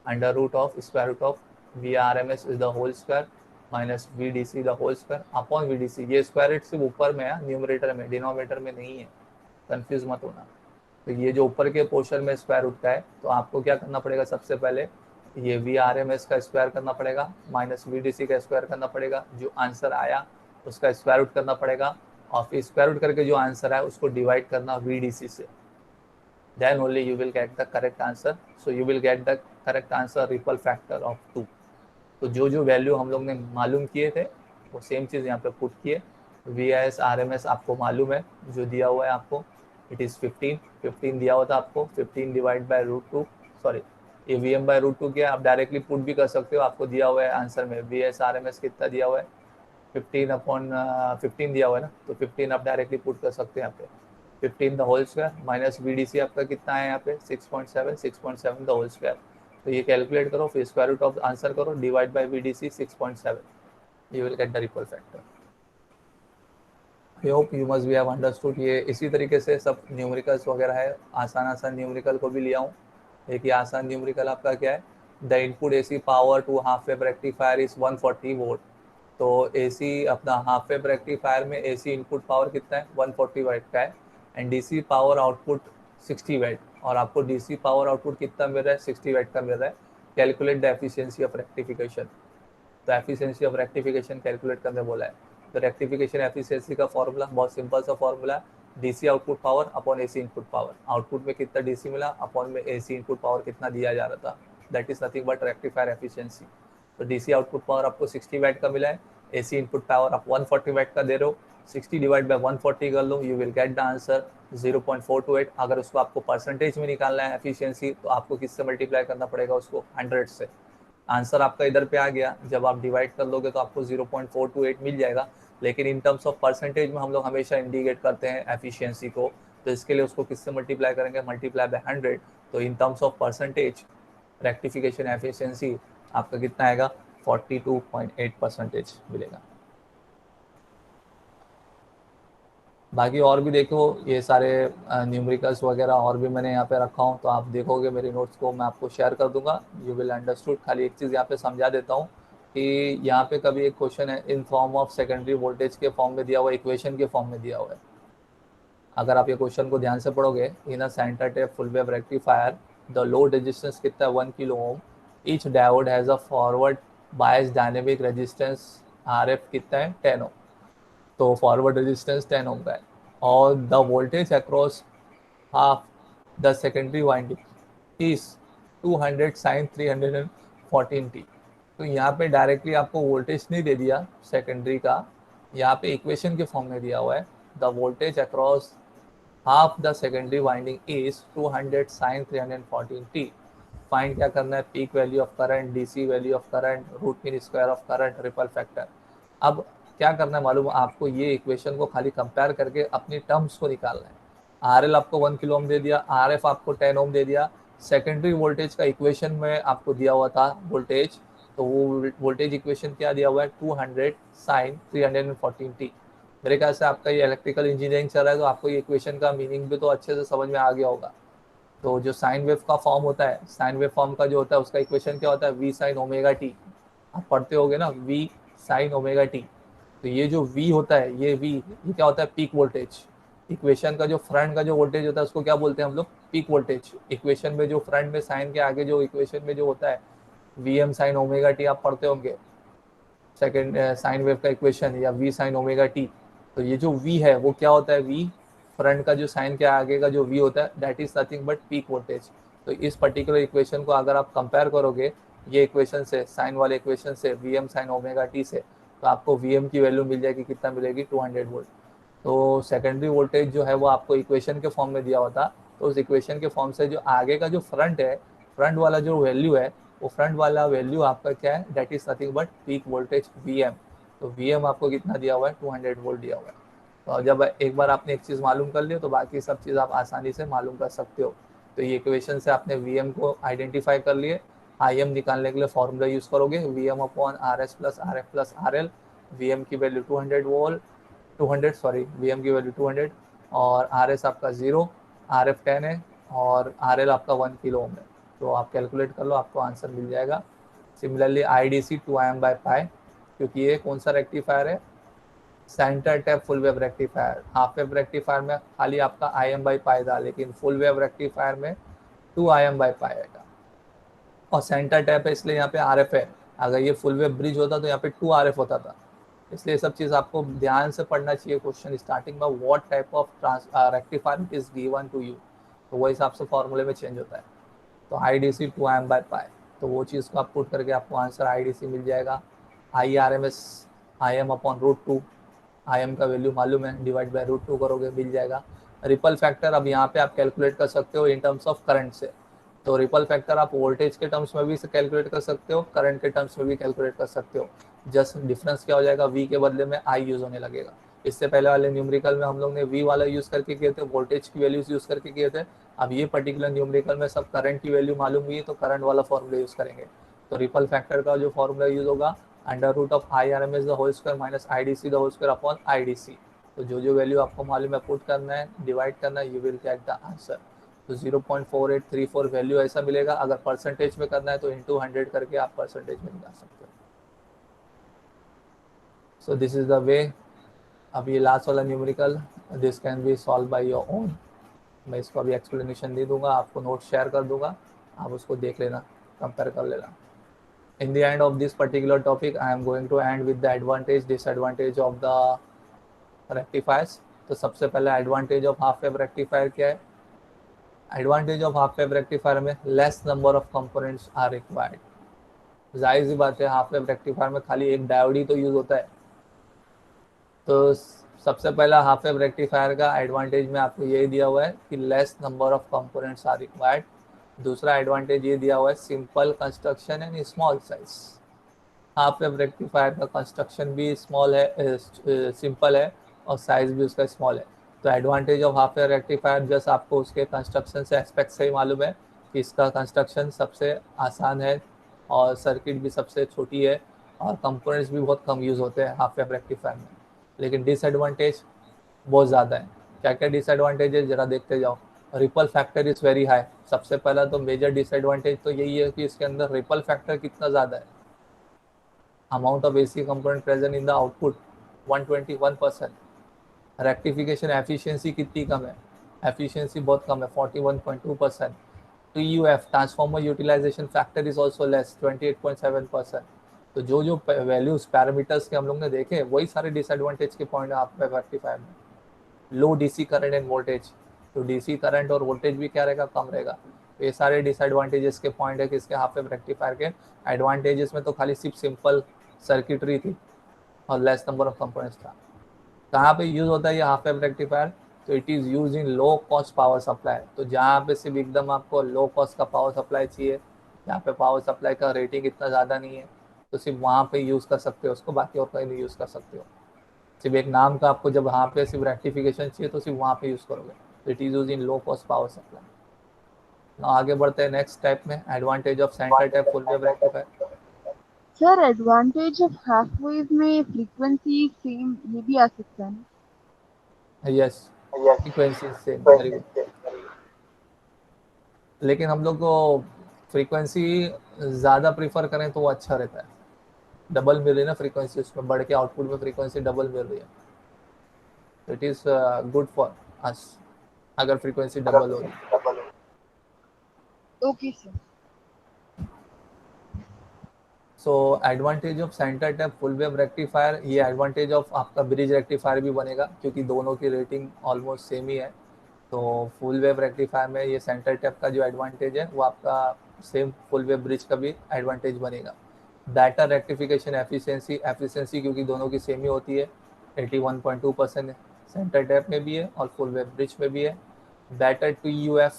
Speaker 1: under root of square root of VRMS is the whole square minus VDC the whole square upon VDC। ये स्क्वायर रूट सिर्फ ऊपर में है, न्यूमरेटर में, डिनोमिनेटर में नहीं है, कंफ्यूज मत होना। तो ये जो ऊपर के पोर्शन में स्क्वायर रूट का है, तो आपको क्या करना पड़ेगा, सबसे पहले ये VRMS का स्क्वायर करना पड़ेगा माइनस VDC का स्क्वायर करना पड़ेगा, जो आंसर आया उसका स्क्वायर रूट करना पड़ेगा, और फिर स्क्वायर रूट करके जो आंसर है उसको डिवाइड करना VDC से, then only you will get the correct answer. So you will get the correct answer ripple factor of 2। तो जो जो वैल्यू हम लोग ने मालूम किए थे वो सेम चीज़ यहाँ पे पुट किए। VIS RMS आपको मालूम है, जो दिया हुआ है आपको, इट इज़ 15 दिया हुआ था आपको, 15 डिवाइड बाय √2, सॉरी ये VM बाय √2 किया, आप डायरेक्टली पुट भी कर सकते हो, आपको दिया हुआ है आंसर में VIS RMS कितना दिया हुआ है, 15 अपॉन 15 दिया हुआ है ना, तो 15 आप डायरेक्टली पुट कर सकते हैं यहाँ पे, 15 the whole square minus VDC आपका कितना है यहाँ पे 6.7 द होल स्क्वायर। तो ये कैलकुलेट करो, फिर स्क्वायर रूट ऑफ आंसर करो, divide by VDC 6.7, you will get the ripple factor. I hope you must be have understood. ये इसी तरीके से सब न्यूमेरिकल्स वगैरह है, आसान न्यूमेरिकल को भी लिया हूँ। एक ये आसान न्यूमेरिकल आपका क्या है, the input AC power to half wave rectifier is 140 volt. तो AC अपना हाफ वेव रेक्टिफायर में AC इनपुट पावर कितना है 140 वाट का है, and DC power output 60 watt, और आपको DC पावर आउटपुट कितना मिल रहा है 60 वाट का मिल रहा है। Calculate the efficiency of rectification, तो एफिशिएंसी ऑफ रेक्टिफिकेशन कैलकुलेट करने बोला है। तो रेक्टिफिकेशन एफिशिएंसी का फॉर्मूला बहुत सिंपल सा formula, DC output power upon AC input power, output में कितना DC मिला अपॉन में AC इनपुट पावर कितना दिया जा रहा था, that is nothing but rectifier efficiency. तो DC आउटपुट पावर आपको 60 वाट का मिला है, AC इनपुट पावर आप 140 वाट का दे रहे हो, 60 डिवाइड बाय 140 कर लो, you will get the answer 0.428। अगर उसको आपको परसेंटेज में निकालना है एफिशिएंसी, तो आपको किससे मल्टीप्लाई करना पड़ेगा उसको 100 से। आंसर आपका इधर पे आ गया, जब आप डिवाइड कर लोगे तो आपको 0.428 मिल जाएगा, लेकिन इन टर्म्स ऑफ परसेंटेज में हम लोग हमेशा इंडिकेट करते हैं एफिशिएंसी को, तो इसके लिए उसको किससे मल्टीप्लाई करेंगे, मल्टीप्लाई बाय 100। तो in terms of percentage rectification efficiency आपका कितना आएगा 42.8% मिलेगा। बाकी और भी देखो, ये सारे न्यूमेरिकल्स वगैरह और भी मैंने यहाँ पे रखा हूँ, तो आप देखोगे मेरे नोट्स को मैं आपको शेयर कर दूंगा, यू विल अंडरस्टूड। खाली एक चीज़ यहाँ पे समझा देता हूँ कि यहाँ पे कभी एक क्वेश्चन है in form of secondary voltage के फॉर्म में दिया हुआ, इक्वेशन के फॉर्म में दिया हुआ है। अगर आप ये क्वेश्चन को ध्यान से पढ़ोगे, in a center tap full wave rectifier the load resistance कितना है 1 kilo ohm, each diode has a forward bias dynamic resistance RF कितना है 10 ओम, तो फॉरवर्ड रेजिस्टेंस 10 ओम का है, और the voltage across half the secondary winding is 200 sine 314t। तो यहाँ पे डायरेक्टली आपको वोल्टेज नहीं दे दिया सेकेंडरी का, यहाँ पे इक्वेशन के फॉर्म में दिया हुआ है, the voltage across half the secondary winding is 200 sine 314t। Find क्या करना है, peak value of current, DC value of current, root mean square of current, ripple factor. अब क्या करना है मालूम, आपको ये इक्वेशन को खाली कंपेयर करके अपनी टर्म्स को निकालना है। RL आपको 1 किलो ओम दे दिया, RF आपको 10 ओम दे दिया, सेकेंडरी वोल्टेज का इक्वेशन में आपको दिया हुआ था वोल्टेज, तो वो वोल्टेज इक्वेशन क्या दिया हुआ है 200 साइन 314t। मेरे ख्याल से आपका ये इलेक्ट्रिकल इंजीनियरिंग चल रहा है, तो आपको ये इक्वेशन का मीनिंग भी तो अच्छे से समझ में आ गया होगा। तो जो साइन वेव का फॉर्म होता है, साइन वेव फॉर्म का जो होता है उसका इक्वेशन क्या होता है V साइन ओमेगा टी, आप पढ़ते होगे ना V साइन ओमेगा टी। तो ये जो V होता है, ये V ये क्या होता है पीक वोल्टेज। इक्वेशन का जो फ्रंट का जो वोल्टेज होता है उसको क्या बोलते हैं हम लोग, पीक वोल्टेज। इक्वेशन में जो फ्रंट में साइन के आगे जो इक्वेशन में जो होता है VM साइन ओमेगा टी आप पढ़ते होंगे, सेकेंड साइन वेव का इक्वेशन, या V साइन ओमेगा टी। तो ये जो V है वो क्या होता है, V फ्रंट का जो साइन के आगे का जो V होता है that is nothing but peak voltage. तो इस पर्टिकुलर इक्वेशन को अगर आप कंपेयर करोगे ये इक्वेशन से, साइन वाले इक्वेशन से, VM साइन ओमेगा टी से, तो आपको VM की वैल्यू मिल जाएगी, कितना मिलेगी 200 वोल्ट। तो सेकेंडरी वोल्टेज जो है वो आपको इक्वेशन के फॉर्म में दिया हुआ था, तो उस इक्वेशन के फॉर्म से जो आगे का जो फ्रंट है, फ्रंट वाला जो वैल्यू है, वो फ्रंट वाला वैल्यू आपका क्या है, that is nothing but peak voltage VM. तो वीएम आपको कितना दिया हुआ है, 200 वोल्ट दिया हुआ है। तो जब एक बार आपने एक चीज़ मालूम कर लिया तो बाकी सब चीज़ आप आसानी से मालूम कर सकते हो। तो ये इक्वेशन से आपने वीएम को आइडेंटिफाई कर लिए। आईएम निकालने के लिए फॉर्मूला यूज़ करोगे, VM upon R S plus R F plus R L. VM की वैल्यू 200 वीएम की वैल्यू 200 और आर एस आपका 0, आर एफ 10 है और आर एल आपका 1 किलो ओम है। तो आप कैलकुलेट कर लो, आपको आंसर मिल जाएगा। Similarly I D C 2 IM/π, क्योंकि ये कौन सा रेक्टिफायर है, center tap full wave rectifier. Half wave rectifier में खाली आपका IM/π था, लेकिन फुल वेव रेक्टिफायर में 2 IM/π आएगा। और सेंटर टैप है इसलिए यहाँ पे RF है। अगर ये फुल वेव ब्रिज होता तो यहाँ पे 2 RF होता था। इसलिए सब चीज़ आपको ध्यान से पढ़ना चाहिए क्वेश्चन स्टार्टिंग में, what type of rectifier it is given to you, तो वो हिसाब से फॉर्मूले में चेंज होता है। तो IDC 2 IM/π, तो वो चीज़ को आप पुट करके आपको आंसर IDC मिल जाएगा। IRMS IM अपॉन √2, IM का वैल्यू मालूम है, डिवाइड बाय √2 करोगे मिल जाएगा। रिपल फैक्टर अब यहाँ पे आप कैलकुलेट कर सकते हो इन टर्म्स ऑफ करंट से। तो रिपल फैक्टर आप वोल्टेज के टर्म्स में भी कैलकुलेट कर सकते हो, करंट के टर्म्स में भी कैलकुलेट कर सकते हो। जस्ट डिफरेंस क्या हो जाएगा, V के बदले में I यूज होने लगेगा। इससे पहले वाले न्यूमेरिकल में हम लोग ने V वाला यूज करके किए थे, वोल्टेज की वैल्यूज यूज करके किए थे। अब ये पर्टिकुलर न्यूमेरिकल में सब करंट की वैल्यू मालूम हुई है, तो करंट वाला फॉर्मूला यूज करेंगे। तो रिपल फैक्टर का जो फॉर्मूला यूज होगा, √of IRMS the whole square minus IDC the whole square upon IDC। तो जो वैल्यू आपको मालूम है पुट करना है, डिवाइड करना है, you will get the answer. तो 0.4834 वैल्यू ऐसा मिलेगा। अगर परसेंटेज में करना है तो इंटू 100 करके आप परसेंटेज में निकाल सकते हो। So this is the way. अब ये लास्ट वाला numerical, this can be solve by your own. मैं इसको अभी एक्सप्लेनेशन दे दूंगा, आपको नोट शेयर कर दूंगा, आप उसको देख लेना, कंपेयर कर लेना। In the end of this particular topic, I am going to end with the advantage, disadvantage of the rectifiers. तो सबसे पहले advantage of half wave rectifier क्या है? Advantage of half wave rectifier में less number of components are required. जाहिर सी बात है, हाफ वेव रेक्टिफायर में खाली एक डायोड ही तो यूज होता है। तो सबसे पहला हाफ वेव रेक्टिफायर का एडवांटेज में आपको यही दिया हुआ है कि less number of components are required. दूसरा एडवांटेज ये दिया हुआ है, simple construction and small size. Half wave rectifier का कंस्ट्रक्शन भी स्मॉल है, सिंपल है, और साइज भी उसका स्मॉल है। तो advantage of half wave rectifier just आपको उसके कंस्ट्रक्शन से एस्पेक्ट से ही मालूम है कि इसका कंस्ट्रक्शन सबसे आसान है और सर्किट भी सबसे छोटी है और कंपोनेंट्स भी बहुत कम यूज़ होते हैं हाफ वेव रेक्टिफायर में। लेकिन डिसएडवांटेज बहुत ज़्यादा है। क्या क्या डिसएडवांटेज है जरा देखते जाओ। Ripple factor is very high. सबसे पहला तो मेजर डिसएडवांटेज तो यही है कि इसके अंदर रिपल फैक्टर कितना ज़्यादा है। Amount of AC component present in the output 121%। Rectification efficiency कितनी कम है, एफिशिएंसी बहुत कम है, 41.2%। TUF transformer utilization factor is also less, 28.7%। तो जो वैल्यूज पैरामीटर्स के हम लोग ने देखे वही सारे डिसएडवांटेज के पॉइंट आप पे रेक्टिफायर में। लो DC करंट एंड वोल्टेज, तो DC करंट और वोल्टेज भी क्या रहेगा, कम रहेगा। ये सारे डिसएडवांटेजेस के पॉइंट है किसके, हाफ वेव रेक्टिफायर के। एडवांटेजेस में तो खाली सिर्फ सिंपल सर्किटरी थी और लेस नंबर ऑफ कंपोनेंट्स था। कहाँ पे यूज होता है ये हाफ वेव रेक्टिफायर, तो it is use in low cost power supply. तो जहाँ पे सिर्फ एकदम आपको लो कॉस्ट का पावर सप्लाई चाहिए, जहाँ पे पावर सप्लाई का रेटिंग इतना ज़्यादा नहीं है, तो सिर्फ वहाँ पे यूज़ कर सकते हो उसको, बाकी और कहीं नहीं यूज़ कर सकते हो। सिर्फ एक नाम का आपको जब वहाँ पे सिर्फ रेक्टिफिकेशन चाहिए तो सिर्फ वहाँ पे यूज़ करोगे। तो it is use in low cost power supply. ना आगे बढ़ते हैं नेक्स्ट टाइप में, advantage of centre type full wave rectifier.
Speaker 2: Sir advantage of half wave में फ्रीक्वेंसी सेम ये भी आ सकता है ना?
Speaker 1: Yes, frequency same, very good. लेकिन हम लोग को फ्रीक्वेंसी ज़्यादा प्रीफर करें तो वो अच्छा रहता है। डबल मिल रही है ना फ्रीक्वेंसी, उसमें बढ़ के आउटपुट में फ्रीक्वेंसी डबल मिल रही है, तो it is good for us अगर फ्रीक्वेंसी डबल हो रही।
Speaker 2: Okay sir.
Speaker 1: So advantage of centre tap full wave rectifier, ये एडवांटेज ऑफ आपका ब्रिज रेक्टिफायर भी बनेगा क्योंकि दोनों की रेटिंग ऑलमोस्ट सेम ही है। तो फुल वेव रेक्टिफायर में ये सेंटर टैप का जो एडवांटेज है वो आपका सेम फुल वेव ब्रिज का भी एडवांटेज बनेगा। बेटर रेक्टिफिकेशन एफिशिएंसी, क्योंकि दोनों की सेम ही होती है, 81.2% है। सेंटर टैप में भी है और फुल वेव ब्रिज में भी है। बेटर TUF,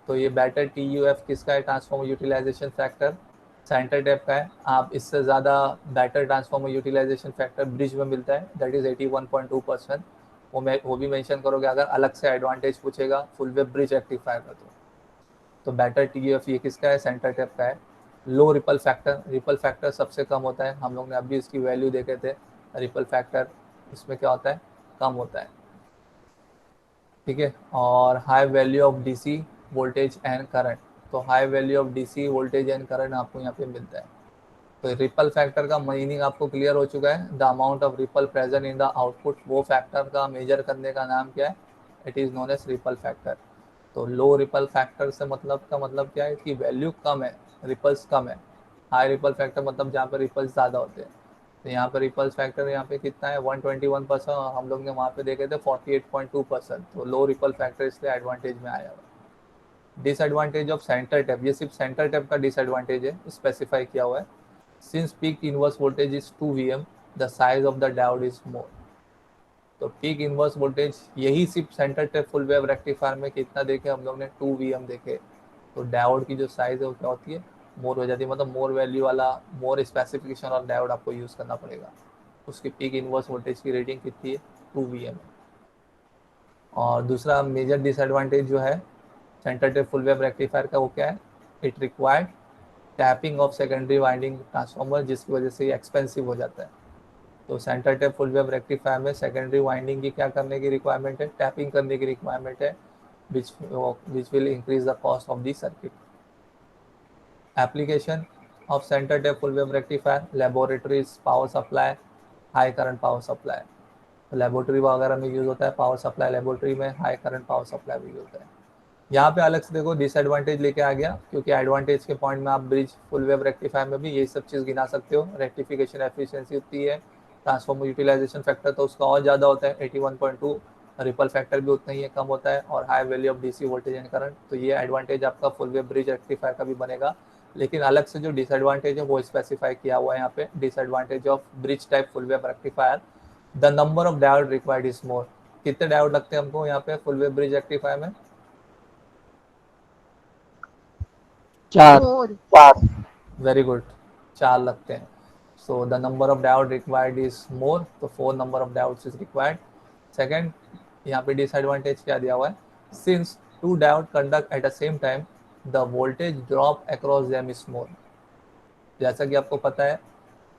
Speaker 1: तो ये बेटर TUF किसका है, transformer utilization factor center tap का है। आप इससे ज़्यादा better transformer utilization factor bridge में मिलता है, दैट इज़ 81.2%। वो भी मेंशन करोगे अगर अलग से एडवांटेज पूछेगा फुल वेव ब्रिज रेक्टिफायर का। तो बेटर TUF ये किसका है, सेंटर टैप का है। लो रिपल फैक्टर, रिपल फैक्टर सबसे कम होता है, हम लोग ने अभी इसकी वैल्यू देखे थे। रिपल फैक्टर इसमें क्या होता है, कम होता है, ठीक है। और high value of DC voltage and current, तो high value of DC voltage and current आपको यहाँ पे मिलता है। तो रिपल फैक्टर का मीनिंग आपको क्लियर हो चुका है, the amount of ripple present in the output, वो फैक्टर का मेजर करने का नाम क्या है, it is known as ripple factor. तो लो रिपल फैक्टर से मतलब का मतलब क्या है कि वैल्यू कम है, रिपल्स कम है। हाई रिपल फैक्टर मतलब जहाँ पर रिपल्स ज़्यादा होते हैं। तो यहाँ पर रिपल्स फैक्टर यहाँ पे कितना है, 121%, और हम लोग ने वहाँ पे देखे थे 48.2%। तो लो रिपल फैक्टर इसलिए एडवांटेज में आया हुआ। डिसएडवांटेज ऑफ सेंटर टैप, ये सिर्फ सेंटर टैप का डिसएडवांटेज है, स्पेसिफाई किया हुआ है। Since peak inverse voltage is 2 VM, the size of the diode is more. तो पीक इनवर्स वोल्टेज यही सिर्फ centre tap full wave rectifier में कितना देखे हम लोग ने, 2 VM देखे। तो डायोड की जो साइज है वो क्या होती है, मोर हो जाती है, मतलब मोर वैल्यू वाला, मोर स्पेसिफिकेशन और डायोड आपको यूज़ करना पड़ेगा। उसकी पीक इनवर्स वोल्टेज की रेटिंग कितनी है, 2 VM। और दूसरा मेजर डिसएडवांटेज जो है center tap full wave rectifier का, वो क्या है, it required tapping of secondary winding transformer, जिसकी वजह से ये एक्सपेंसिव हो जाता है। तो center tap full wave rectifier में सेकेंडरी वाइंडिंग की क्या करने की रिक्वायरमेंट है, टैपिंग करने की रिक्वायरमेंट है, which will increase the cost of the circuit. Application of center tap full wave rectifier, laboratories, power supply, high current power supply. Laboratory वगैरह में यूज़ होता है पावर सप्लाई, लेबोरेटरी में हाई करंट पावर सप्लाई भी use होता है। यहाँ पे अलग से देखो डिसएडवांटेज लेके आ गया, क्योंकि एडवांटेज के पॉइंट में आप ब्रिज फुल वेव रेक्टिफायर में भी यही सब चीज़ गिना सकते हो। रेक्टिफिकेशन एफिशिएंसी उतनी है, ट्रांसफॉर्मर यूटिलाइजेशन फैक्टर तो उसका और ज़्यादा होता है 81.2, रिपल फैक्टर भी उतना ही है, कम होता है, और high value of DC voltage and current. तो ये एडवांटेज आपका फुल वेव ब्रिज रेक्टिफायर का भी बनेगा। लेकिन अलग से जो डिसएडवांटेज है वो स्पेसिफाई किया हुआ है यहाँ पे, disadvantage of bridge type full wave rectifier, the number of diode required is more. कितने डायोड लगते हैं हमको यहाँ पे फुल वेव ब्रिज रेक्टिफायर में,
Speaker 3: 4।
Speaker 2: 4।
Speaker 1: वेरी गुड, 4 लगते हैं। So the number of diode required is more, तो 4 number of diodes is required. Second, यहाँ पे डिसएडवांटेज क्या दिया हुआ है, since 2 diode conduct at the same time, the voltage drop across them is more. जैसा कि आपको पता है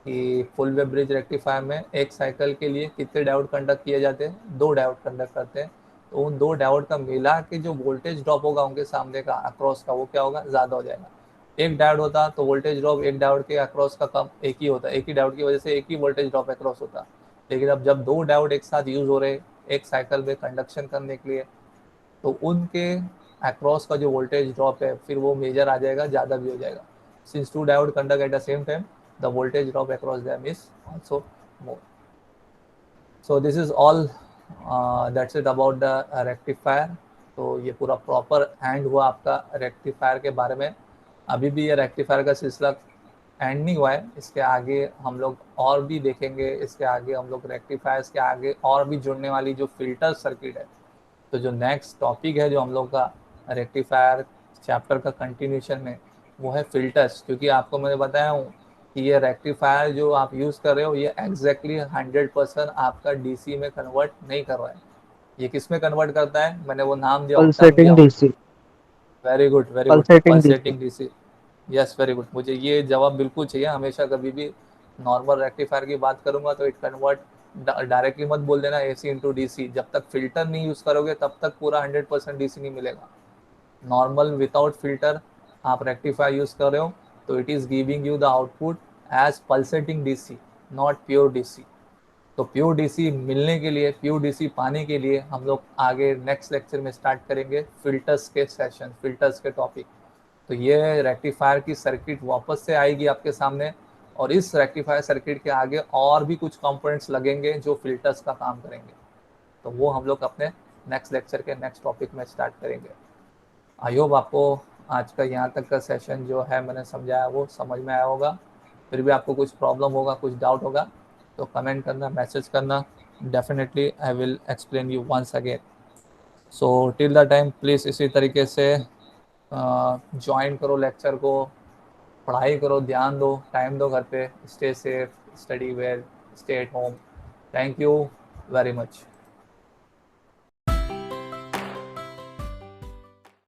Speaker 1: कि फुल वेव ब्रिज रेक्टिफायर में एक साइकिल के लिए कितने डायोड कंडक्ट किए जाते हैं, 2 डायोड कंडक्ट करते हैं। तो उन 2 डायोड का मिला के जो वोल्टेज ड्रॉप होगा उनके सामने का अक्रॉस का, वो क्या होगा, ज़्यादा हो जाएगा। एक डायोड होता तो वोल्टेज ड्रॉप एक डायोड के अक्रॉस का कम, एक ही होता, एक ही डायोड की वजह से एक ही वोल्टेज ड्रॉप अक्रॉस होता। लेकिन अब जब 2 डायोड एक साथ यूज हो रहे एक साइकिल में कंडक्शन करने के लिए, तो उनके अक्रॉस का जो वोल्टेज ड्रॉप है फिर वो मेजर आ जाएगा, ज़्यादा भी हो जाएगा। Since 2 diode conduct at the same time, the voltage drop across them is also more. So this is all, that's it about the rectifier. तो ये पूरा प्रॉपर एंड हुआ आपका रेक्टिफायर के बारे में। अभी भी ये रेक्टिफायर का सिलसिला एंड नहीं हुआ है, इसके आगे हम लोग और भी देखेंगे, इसके आगे हम लोग रेक्टिफायर्स के आगे और भी जुड़ने वाली जो फिल्टर सर्किट है। तो जो नेक्स्ट टॉपिक है जो हम लोग का रेक्टिफायर चैप्टर का कंटिन्यूशन में, वो है फिल्टर्स। क्योंकि आपको मैंने बताया हूँ कि ये रेक्टिफायर जो आप यूज़ कर रहे हो ये एग्जैक्टली 100% आपका DC में कन्वर्ट नहीं कर रहा है। ये किस में कन्वर्ट करता है, मैंने वो नाम दिया, टर्म दिया
Speaker 3: पल्सेटिंग
Speaker 1: हूँ।
Speaker 3: DC.
Speaker 1: Very good, very good,
Speaker 3: pulsating DC.
Speaker 1: Pulsating DC। Yes, very good, मुझे ये जवाब बिल्कुल चाहिए हमेशा। कभी भी नॉर्मल रेक्टिफायर की बात करूंगा तो इट कन्वर्ट, डायरेक्टली मत बोल देना AC इंटू DC। जब तक फिल्टर नहीं यूज़ करोगे तब तक पूरा 100% DC नहीं मिलेगा। नॉर्मल विदाउट फिल्टर आप रेक्टिफायर यूज़ कर रहे हो तो it is giving you the output as pulsating DC, not pure DC। तो प्योर DC मिलने के लिए, प्योर DC पाने के लिए हम लोग आगे नेक्स्ट लेक्चर में स्टार्ट करेंगे फिल्टर्स के सेशन, फिल्टर्स के टॉपिक। तो ये रेक्टिफायर की सर्किट वापस से आएगी आपके सामने, और इस रेक्टिफायर सर्किट के आगे और भी कुछ कंपोनेंट्स लगेंगे जो फिल्टर्स का काम करेंगे। तो वो हम लोग अपने नेक्स्ट लेक्चर के नेक्स्ट टॉपिक में स्टार्ट करेंगे। आई होप आपको आज का यहाँ तक का सेशन जो है मैंने समझाया वो समझ में आया होगा। फिर भी आपको कुछ प्रॉब्लम होगा, कुछ डाउट होगा तो कमेंट करना, मैसेज करना, definitely I will explain you once again. So till the time please इसी तरीके से ज्वाइन करो लेक्चर को, पढ़ाई करो, ध्यान दो, टाइम दो घर पे, stay safe, study well, stay at home. Thank you very much.